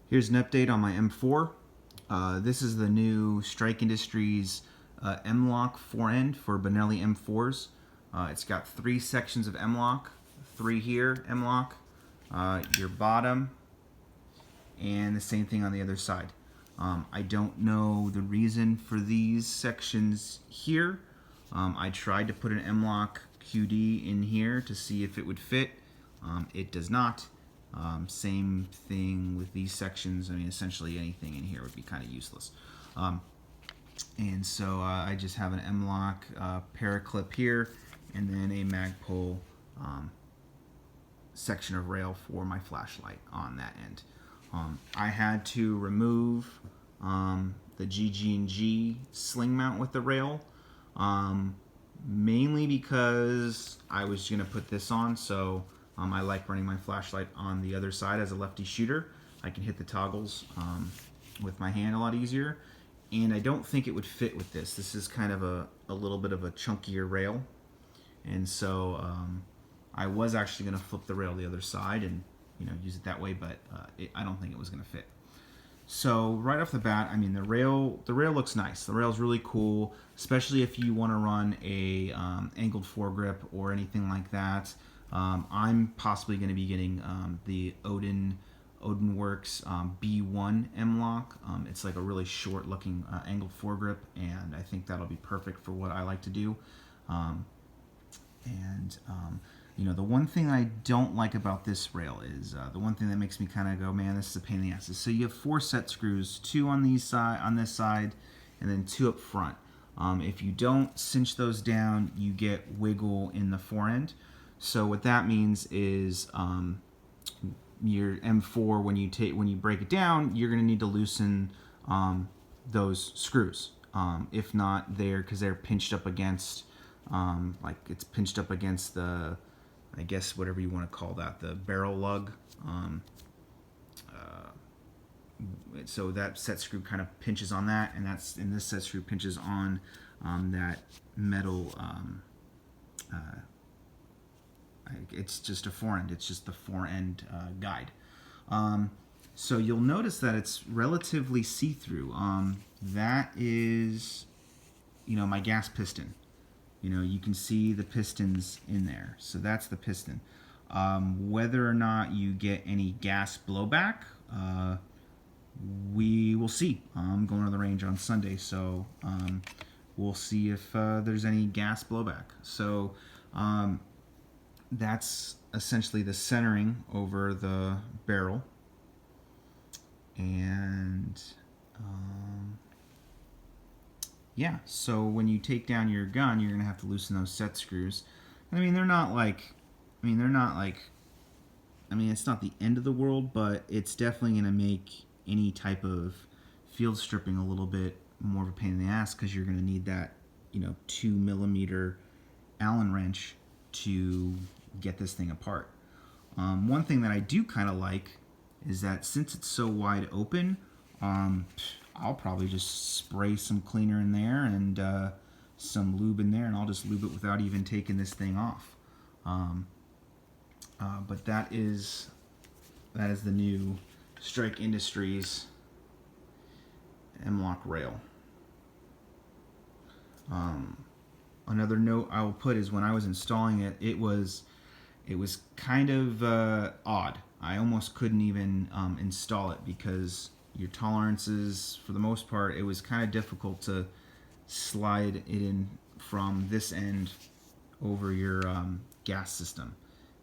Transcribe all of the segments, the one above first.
Here's an update on my M4. This is the new Strike Industries MLOK forend for Benelli M4s. It's got 3 sections of MLOK, 3 here MLOK, your bottom, and the same thing on the other side. I don't know the reason for these sections here. I tried to put an MLOK QD in here to see if it would fit. It does not. Same thing with these sections. I mean, essentially anything in here would be kind of useless. And so I just have an MLOK paraclip here, and then a Magpul section of rail for my flashlight on that end. I had to remove the GG&G sling mount with the rail, mainly because I was going to put this on, so I like running my flashlight on the other side as a lefty shooter. I can hit the toggles with my hand a lot easier, and I don't think it would fit with this. This is kind of a little bit of a chunkier rail, and so I was actually going to flip the rail the other side and use it that way, but I don't think it was going to fit. So right off the bat, I mean, the rail looks nice. The rail's really cool, especially if you want to run a angled foregrip or anything like that. I'm possibly going to be getting the Odinworks B1 MLOK. It's like a really short looking angled foregrip, and I think that'll be perfect for what I like to do. The one thing I don't like about this rail is the one thing that makes me kind of go, man, this is a pain in the ass. So you have 4 set screws, 2 on this side, and then 2 up front. If you don't cinch those down, you get wiggle in the forend. So what that means is your M4, when you break it down, you're going to need to loosen those screws. If not, because they're pinched up against, like it's pinched up against the, I guess whatever you want to call that, the barrel lug. So that set screw kind of pinches on that, and this set screw pinches on that metal. It's just a forend. It's just the forend guide. So you'll notice that it's relatively see-through. That is, my gas piston. You can see the pistons in there. So that's the piston. Whether or not you get any gas blowback, we will see. I'm going to the range on Sunday, so we'll see if there's any gas blowback. So that's essentially the centering over the barrel. And yeah, so when you take down your gun, you're going to have to loosen those set screws. I mean, it's not the end of the world, but it's definitely going to make any type of field stripping a little bit more of a pain in the ass, because you're going to need that, 2mm Allen wrench to get this thing apart. One thing that I do kind of like is that since it's so wide open, I'll probably just spray some cleaner in there and some lube in there, and I'll just lube it without even taking this thing off. But that is the new Strike Industries MLOK rail. Another note I will put is when I was installing it, it was kind of odd. I almost couldn't even install it because your tolerances, for the most part, it was kind of difficult to slide it in from this end over your gas system.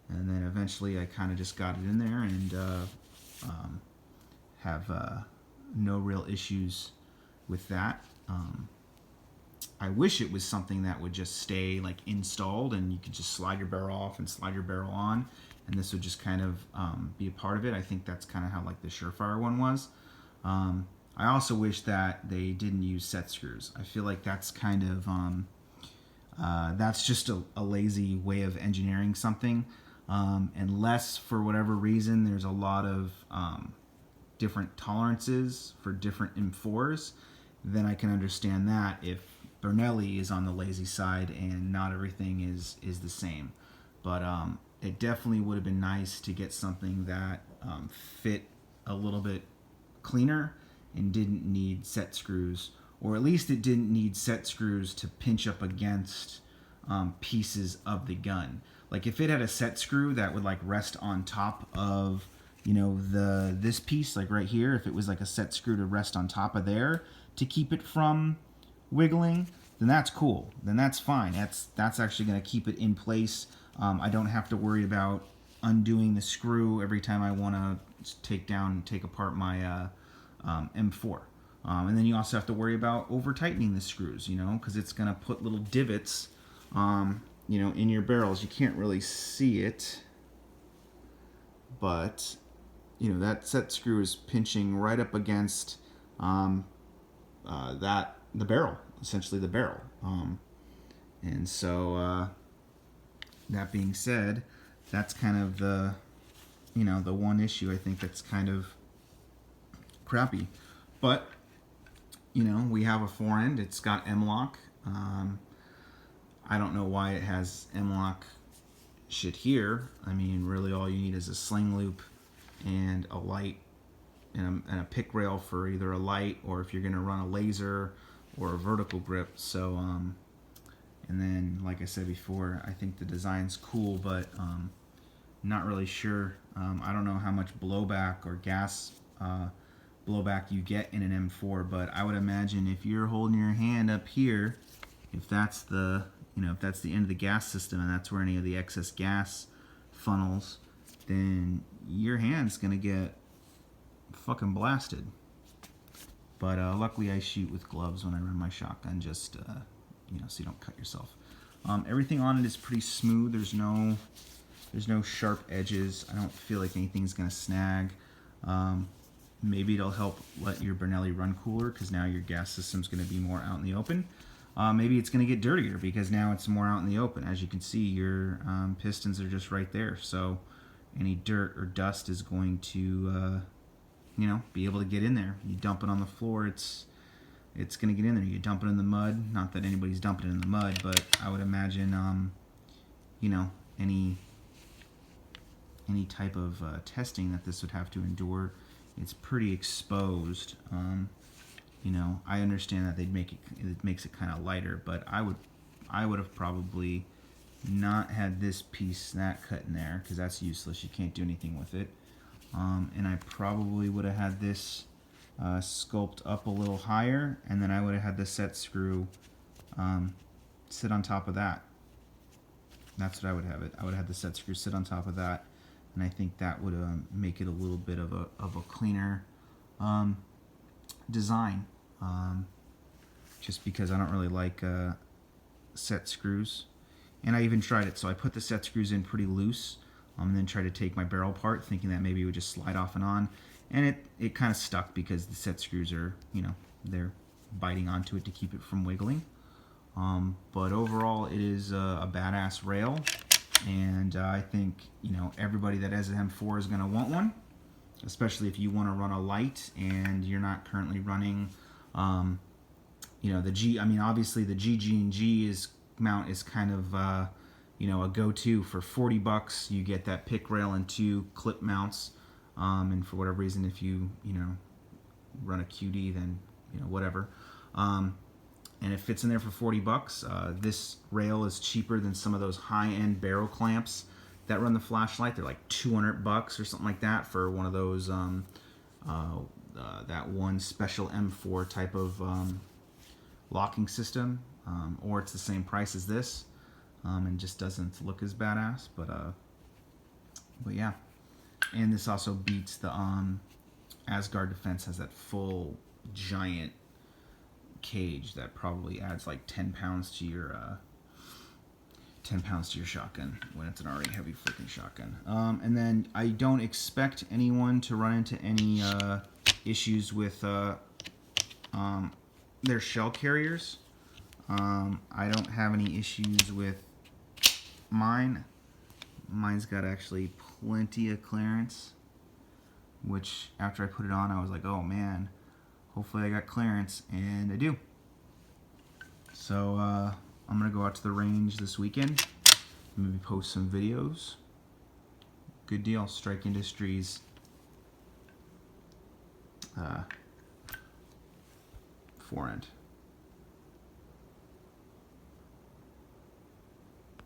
And then eventually I kind of just got it in there and have no real issues with that. I wish it was something that would just stay like installed and you could just slide your barrel off and slide your barrel on, and this would just kind of be a part of it. I think that's kind of how like the Surefire one was. I also wish that they didn't use set screws. I feel like that's kind of that's just a lazy way of engineering something. Unless for whatever reason there's a lot of different tolerances for different M4s, then I can understand that if Benelli is on the lazy side and not everything is the same. But it definitely would have been nice to get something that fit a little bit cleaner and didn't need set screws, or at least it didn't need set screws to pinch up against pieces of the gun. Like if it had a set screw that would like rest on top of, you know, this piece, like right here, if it was like a set screw to rest on top of there to keep it from wiggling, then that's cool. Then that's fine. That's actually going to keep it in place. I don't have to worry about undoing the screw every time I want to take apart my M4. And then you also have to worry about over tightening the screws, you know, because it's going to put little divots, you know, in your barrels. You can't really see it, but you know that set screw is pinching right up against the barrel, essentially the barrel. And so that being said, that's kind of the, you know, the one issue I think that's kind of crappy. But you know, we have a forend. It's got MLOK. I don't know why it has MLOK shit here. I mean, really all you need is a sling loop and a light and a pick rail for either a light, or if you're going to run a laser or a vertical grip. So and then like I said before, I think the design's cool, but not really sure. I don't know how much blowback or gas blowback you get in an M4, but I would imagine if you're holding your hand up here, if that's the, you know, if that's the end of the gas system and that's where any of the excess gas funnels, then your hand's gonna get fucking blasted. But luckily I shoot with gloves when I run my shotgun, just you know, so you don't cut yourself. Everything on it is pretty smooth. There's no sharp edges. I don't feel like anything's gonna snag. Maybe it'll help let your benelli run cooler, because now your gas system's going to be more out in the open. Maybe it's going to get dirtier because now it's more out in the open. As you can see, your pistons are just right there, so any dirt or dust is going to you know, be able to get in there. You dump it on the floor, it's going to get in there. You dump it in the mud, not that anybody's dumping it in the mud, but I would imagine you know, any type of testing that this would have to endure. It's pretty exposed. You know, I understand that it makes it kind of lighter, but I would have probably not had this piece snap cut in there, because that's useless. You can't do anything with it. And I probably would have had this sculpt up a little higher, and then I would have had the set screw sit on top of that. That's what I would have it. I would have had the set screw sit on top of that. And I think that would make it a little bit of a cleaner design, just because I don't really like set screws. And I even tried it, so I put the set screws in pretty loose, and then tried to take my barrel apart, thinking that maybe it would just slide off and on, and it kind of stuck because the set screws are, you know, they're biting onto it to keep it from wiggling. But overall, it is a badass rail. And I think, you know, everybody that has an M4 is going to want one, especially if you want to run a light and you're not currently running, you know, the G. I mean, obviously the GG&G mount is kind of, you know, a go-to. For $40, you get that pick rail and 2 clip mounts. And for whatever reason, if you know, run a QD, then, you know, whatever. And it fits in there for $40. This rail is cheaper than some of those high-end barrel clamps that run the flashlight. They're like $200 or something like that for one of those that one special M4 type of locking system, or it's the same price as this, and just doesn't look as badass. But yeah, and this also beats the Asgard Defense. Has that full giant cage that probably adds like 10 pounds to your 10 pounds to your shotgun when it's an already heavy freaking shotgun. And then I don't expect anyone to run into any issues with their shell carriers. I don't have any issues with mine. Mine's got actually plenty of clearance, which after I put it on I was like, oh man, hopefully I got clearance, and I do. So I'm gonna go out to the range this weekend, maybe post some videos. Good deal. Strike Industries forend.